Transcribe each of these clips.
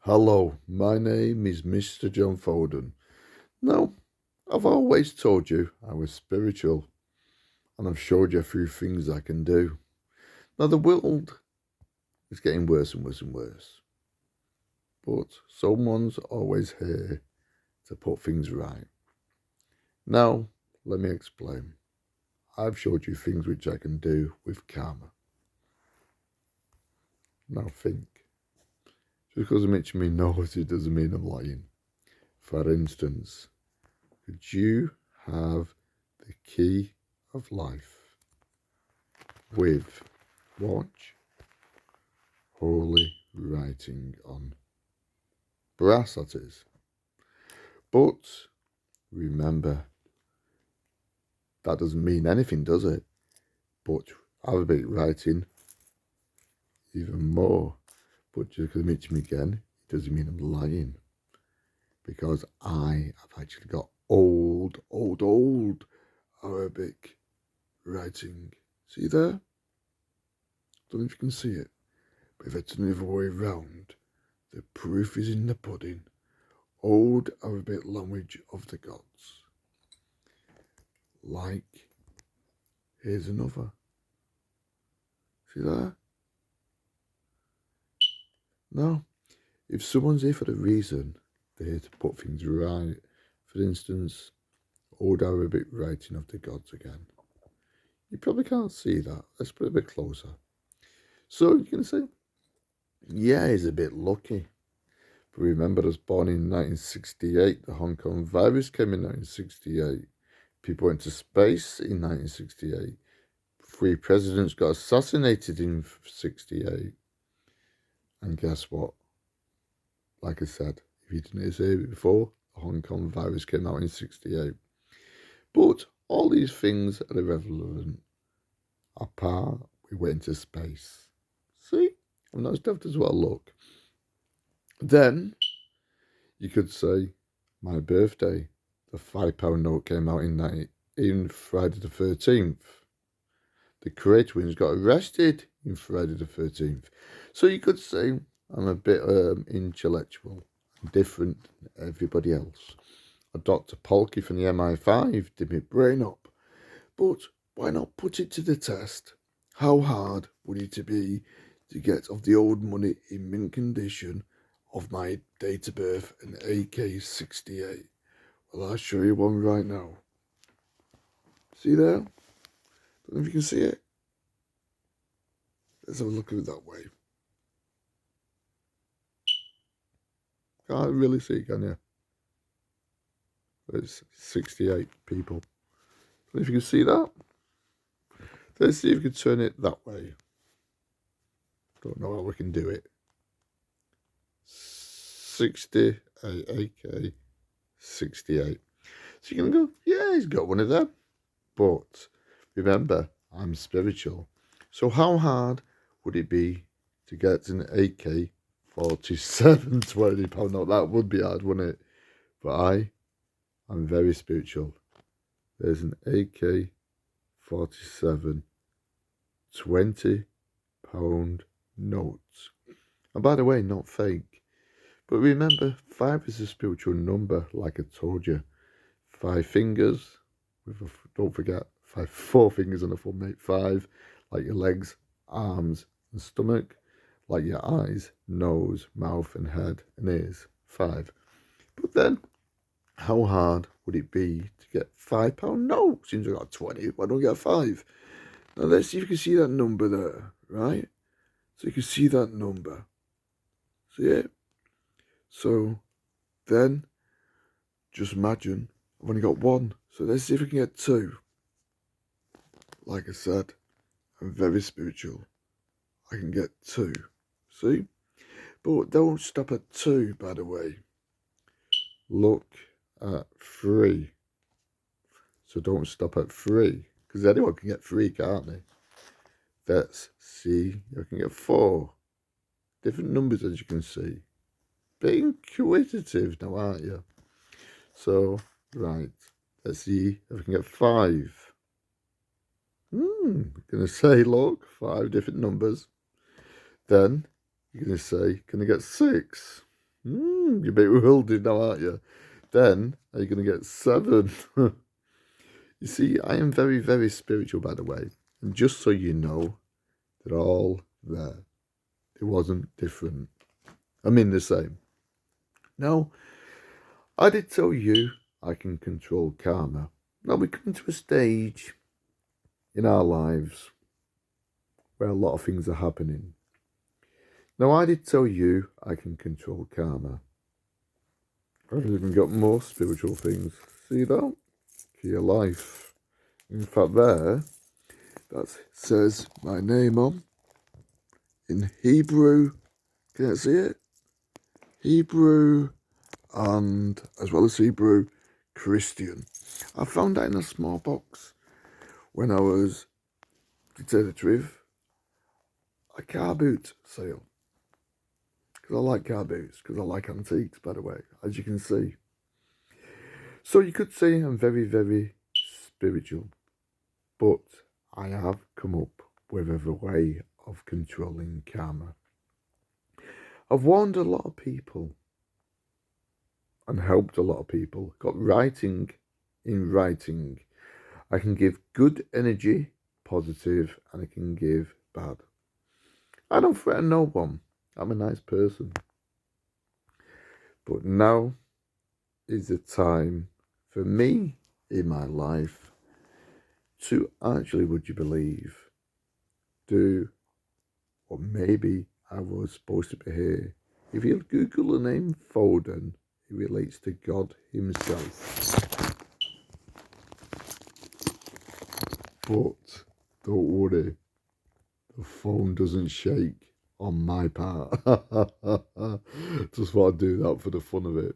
Hello, my name is Mr. John Foden. Now, I've always told you I was spiritual, and I've showed you a few things I can do. Now, the world is getting worse and worse and worse, but someone's always here to put things right. Now, let me explain. I've showed you things which I can do with karma. Now, think. Just because I'm itching my nose, it doesn't mean I'm lying. For instance, could you have the key of life with watch holy writing on brass, that is? But remember, that doesn't mean anything, does it? But Arabic writing even more. But just because I'm itching again, it doesn't mean I'm lying, because I have actually got old Arabic writing. See there? Don't know if you can see it, but if it's the other way round, the proof is in the pudding. Old Arabic language of the gods. Like, here's another. See that? Now, if someone's here for a reason, they're here to put things right. For instance, old Arabic writing of the gods again. You probably can't see that. Let's put it a bit closer. So you can say, yeah, he's a bit lucky. But remember, I was born in 1968. The Hong Kong virus came in 1968. People went to space in 1968. Three presidents got assassinated in 68. And guess what? Like I said, if you didn't hear it before, the Hong Kong virus came out in 68. But all these things are irrelevant. Apart, we went to space. See? I'm not as daft as what I look. Then, you could say, my birthday. The £5 note came out in Friday the 13th. The Cray twins got arrested in Friday the 13th. So you could say I'm a bit intellectual, different than everybody else. A Dr. Polky from the MI5 did my brain up. But why not put it to the test? How hard would it be to get of the old money in mint condition of my date of birth and AK-68? Well, I'll show you one right now. See there? Don't know if you can see it. Let's have a look at it that way. Can't really see, can you? There's 68 people. If you can see that, let's see if we can turn it that way. Don't know how we can do it. 68 AK 68. So you're gonna go, yeah, he's got one of them. But remember, I'm spiritual. So how hard would it be to get an AK 47 £20 note? That would be hard, wouldn't it? But I'm very spiritual. There's an AK 47 £20 notes. And by the way, not fake. But remember, 5 is a spiritual number, like I told you. 5 fingers, don't forget, 4 fingers on a thumb make 5, like your legs, arms, and stomach, like your eyes, nose, mouth, and head, and ears, 5. But then, how hard would it be to get £5 notes? Since I got 20, why don't I get 5? Now let's see if you can see that number there, right? So you can see that number. See it? So then, just imagine I've only got 1. So let's see if we can get 2. Like I said, I'm very spiritual. I can get 2. See? But don't stop at 2, by the way. Look at 3. So don't stop at 3. Because anyone can get 3, can't they? Let's see. I can get 4. Different numbers, as you can see. Bit inquisitive now, aren't you? So, right. Let's see if I can get 5. Gonna say, look, 5 different numbers. Then you're gonna say, can I get 6? You're a bit bewildered now, aren't you? Then, are you going to get 7? You see, I am very, very spiritual, by the way. And just so you know, they're all there. It wasn't different. I mean the same. Now, I did tell you I can control karma. Now, we come to a stage in our lives where a lot of things are happening. Now, I did tell you I can control karma. I've even got more spiritual things. See that? Key of life. In fact, that says my name on. In Hebrew, can I see it? Hebrew and as well as Hebrew, Christian. I found that in a small box when I was, to tell the truth, a car boot sale. Because I like car boots, because I like antiques, by the way, as you can see. So you could say I'm very, very spiritual, but I have come up with a way of controlling karma. I've warned a lot of people and helped a lot of people. Got writing in writing. I can give good energy, positive, and I can give bad. I don't threaten no one. I'm a nice person. But now is the time for me in my life to actually, would you believe, do what maybe I was supposed to be here. If you Google the name Foden, it relates to God himself. But don't worry, the phone doesn't shake on my part. Just thought I'd do that for the fun of it,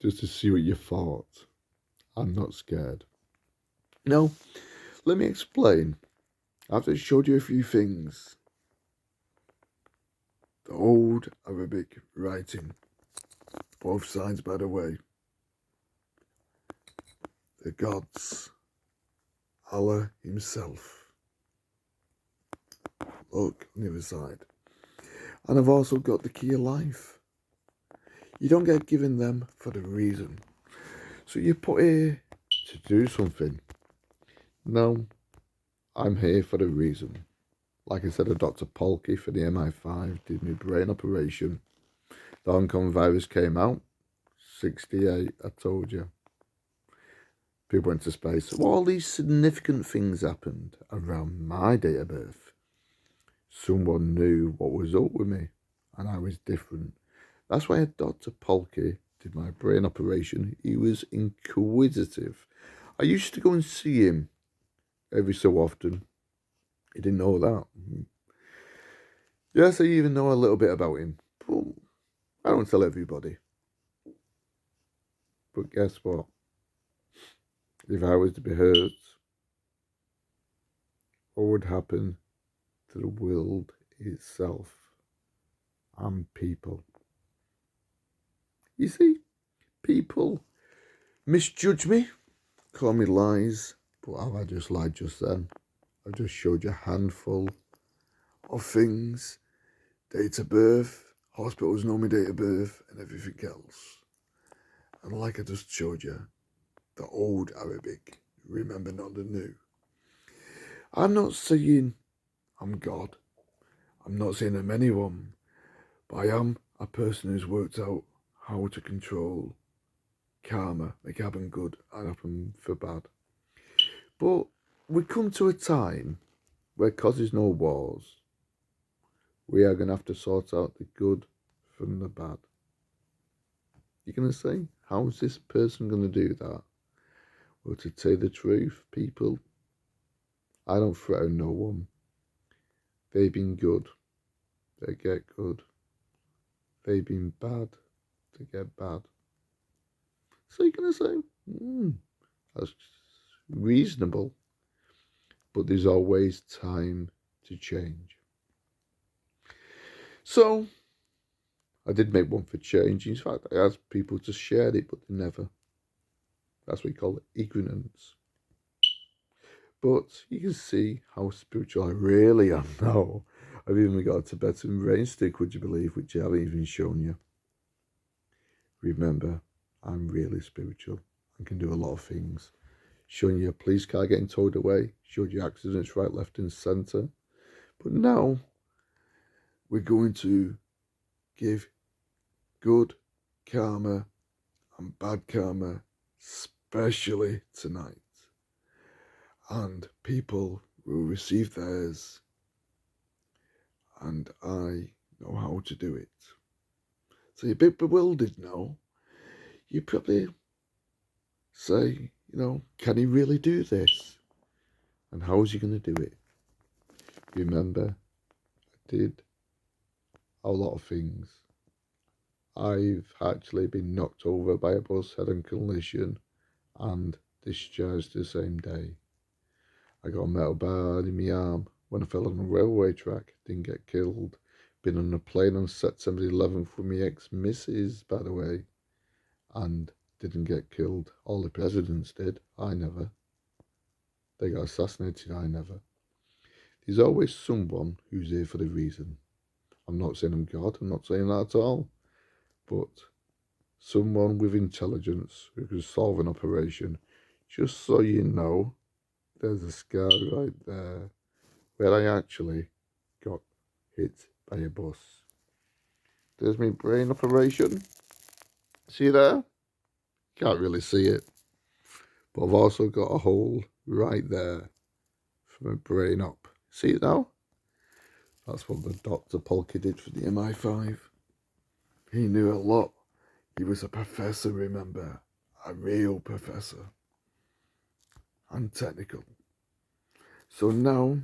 just to see what you thought. I'm not scared. Now, let me explain. After I showed you a few things, the old Arabic writing, both sides by the way, the gods, Allah himself. Look on the other side. And I've also got the key of life. You don't get given them for the reason. So you're put here to do something. No, I'm here for the reason. Like I said, Dr. Polky for the MI5 did my brain operation. The Hong Kong virus came out. 68, I told you. People went to space. So all these significant things happened around my date of birth. Someone knew what was up with me, and I was different. That's why Dr. Polky did my brain operation. He was inquisitive. I used to go and see him every so often. He didn't know that. Yes, I even know a little bit about him, but I don't tell everybody. But guess what? If I was to be hurt, what would happen to the world itself and people? You see, people misjudge me, call me lies, but have I just lied just then? I just showed you a handful of things, date of birth, hospitals know my date of birth, and everything else. And like I just showed you, the old Arabic, remember not the new. I'm not saying I'm God. I'm not saying I'm anyone, but I am a person who's worked out how to control karma, make it happen good and happen for bad. But we come to a time where, cause there's no wars, we are going to have to sort out the good from the bad. You're going to say, how is this person going to do that? Well, to tell the truth, people, I don't threaten no one. They've been good, they get good. They've been bad, they get bad. So you're going to say, that's reasonable. But there's always time to change. So, I did make one for change. In fact, I asked people to share it, but they never. That's what we call it, ignorance. But you can see how spiritual I really am now. I've even got a Tibetan rain stick, would you believe, which I haven't even shown you. Remember, I'm really spiritual and can do a lot of things. Showing you a police car getting towed away, showed you accidents right, left, and centre. But now we're going to give good karma and bad karma, especially tonight. And people will receive theirs, and I know how to do it. So you're a bit bewildered now. You probably say, can he really do this? And how is he going to do it? Remember, I did a lot of things. I've actually been knocked over by a bus, had a collision, and discharged the same day. I got a metal bar in my arm when I fell on a railway track. Didn't get killed. Been on a plane on September 11th with my ex-missus, by the way, and didn't get killed. All the presidents did. I never. They got assassinated. I never. There's always someone who's here for the reason. I'm not saying I'm God. I'm not saying that at all. But someone with intelligence who can solve an operation. Just so you know, there's a scar right there where I actually got hit by a bus. There's my brain operation. See there? Can't really see it. But I've also got a hole right there from my brain up. See it now? That's what the Dr. Polka did for the MI5. He knew a lot. He was a professor, remember? A real professor. And technical. So now,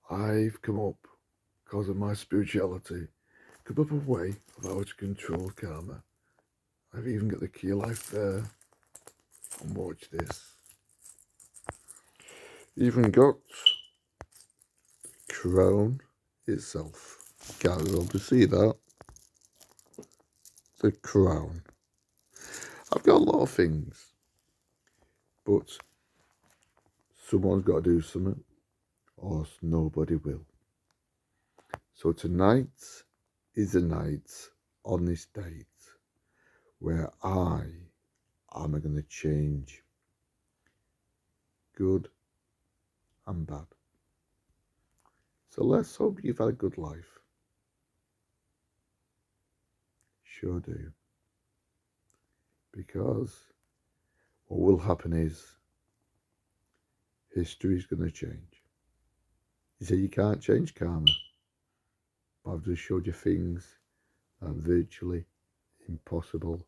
I've come up, because of my spirituality, come up with a way of how to control karma. I've even got the key life there. And watch this. Even got the crown itself. Can't be able to see that. The crown. I've got a lot of things, but someone's got to do something, or else nobody will. So tonight is the night on this date where I am going to change good and bad. So let's hope you've had a good life. Sure do. Because what will happen is history's going to change. You say you can't change karma, but I've just showed you things that are virtually impossible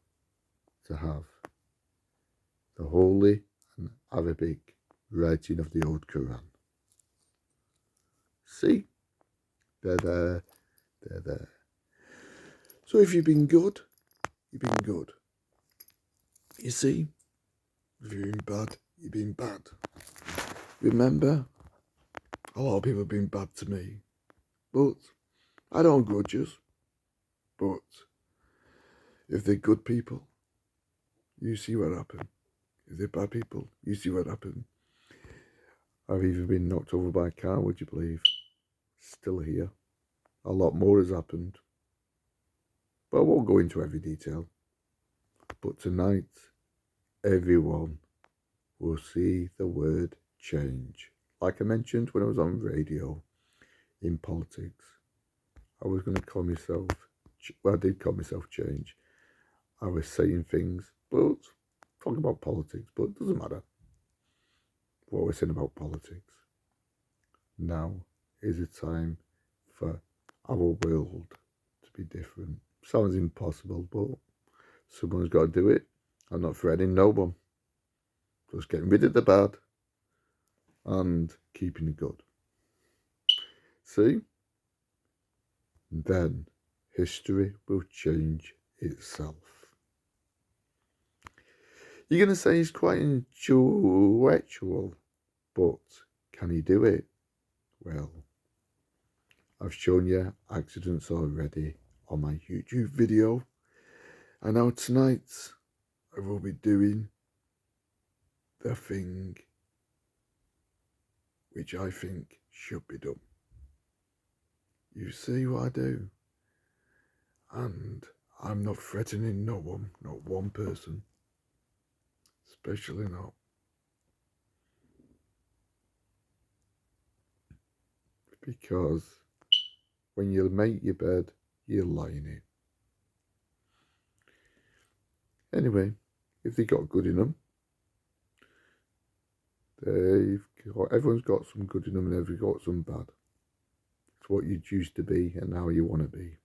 to have. The holy and Arabic writing of the old Quran. See? They're there. They're there. So if you've been good, you've been good. You see? If you've been bad, you've been bad. Remember, a lot of people have been bad to me. But I don't grudge us. But if they're good people, you see what happened. If they're bad people, you see what happened. I've even been knocked over by a car, would you believe? Still here. A lot more has happened. But I won't go into every detail. But tonight, everyone will see the word change. Like I mentioned when I was on radio, in politics, I was going to call myself, well, I did call myself change. I was saying things, but talking about politics, but it doesn't matter what we're saying about politics. Now is the time for our world to be different. Sounds impossible, but someone's got to do it. I'm not threatening no one. Just getting rid of the bad and keeping the good. See? Then history will change itself. You're going to say he's quite intellectual, but can he do it? Well, I've shown you accidents already on my YouTube video. And now tonight, I will be doing the thing which I think should be done. You see what I do? And I'm not threatening no one, not one person. Especially not. Because when you make your bed, you lie in it. Anyway, if they got good in them, everyone's got some good in them and everyone's got some bad. It's what you used to be and how you want to be.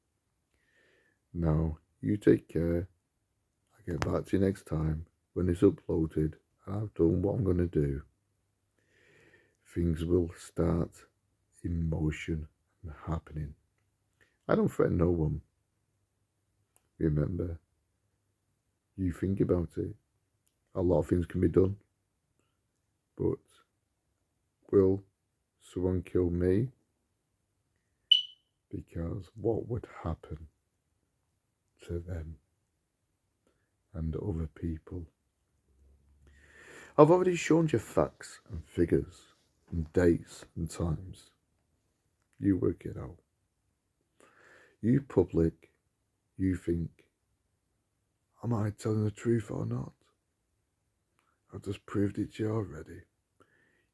Now, you take care. I'll get back to you next time when it's uploaded and I've done what I'm going to do. Things will start in motion and happening. I don't threaten no one. Remember, you think about it. A lot of things can be done. But will someone kill me? Because what would happen to them and other people? I've already shown you facts and figures and dates and times. You work it out. You public, you think, am I telling the truth or not? I've just proved it to you already.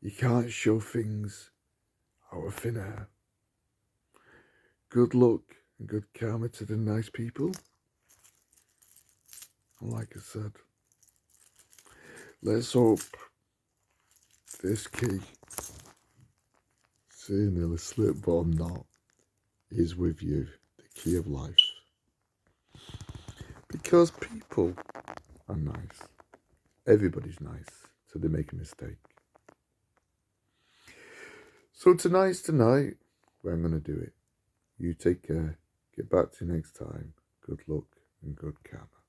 You can't show things out of thin air. Good luck and good karma to the nice people. And like I said, let's hope this key, see nearly slipped but I'm not, is with you, the key of life. Because people are nice. Everybody's nice till they make a mistake. So tonight's tonight where I'm going to do it. You take care. Get back to you next time. Good luck and good karma.